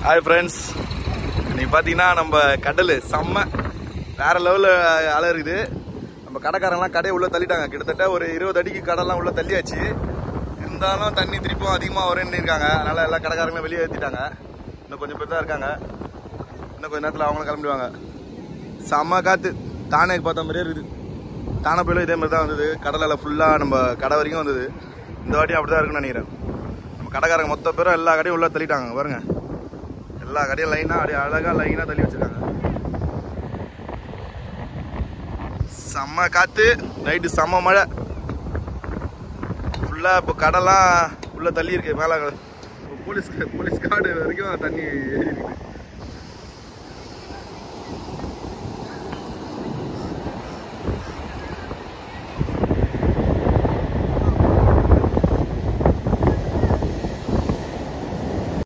Hi friends, இன்னைக்கு பார்த்தீங்கன்னா நம்ம கடல் செம்ம வேற லெவலில் அலை இருக்குது. நம்ம கடைக்காரங்களாம் கடையை உள்ளே தள்ளிட்டாங்க. கிட்டத்தட்ட ஒரு 20 அடிக்கு கடல்லாம் உள்ளே தள்ளியாச்சு. இருந்தாலும் தண்ணி திருப்பும் அதிகமாக வரும்னு இருக்காங்க. அதனால் எல்லா கடைக்காரங்களும் வெளியே ஏற்றிட்டாங்க. இன்னும் கொஞ்சம் பேர் தான் இருக்காங்க. இன்னும் கொஞ்சம் நேரத்தில் அவங்களும் கிளம்பிடுவாங்க. செம்ம காற்று தானே பார்த்த மாதிரியே இருக்குது. தானே போயிலும் இதே மாதிரி தான் வந்தது. கடலில் ஃபுல்லாக நம்ம கடை வரைக்கும் வந்தது. இந்த வாட்டியும் அப்படி தான் இருக்குன்னு நினைக்கிறேன். நம்ம கடைக்காரங்க மொத்த பேரும் எல்லா கடையும் உள்ளே தள்ளிட்டாங்க பாருங்க. எல்லா கடையும் லைனாக அப்படியே அழகாக லைனாக தள்ளி வச்சுருக்காங்க. செம்ம காற்று, நைட்டு செம்ம மழை. ஃபுல்லாக இப்போ கடைலாம் உள்ளே தள்ளி இருக்கு. மேலே போலீஸ் கார்டு வரைக்கும் தண்ணி ஏறி இருக்குது.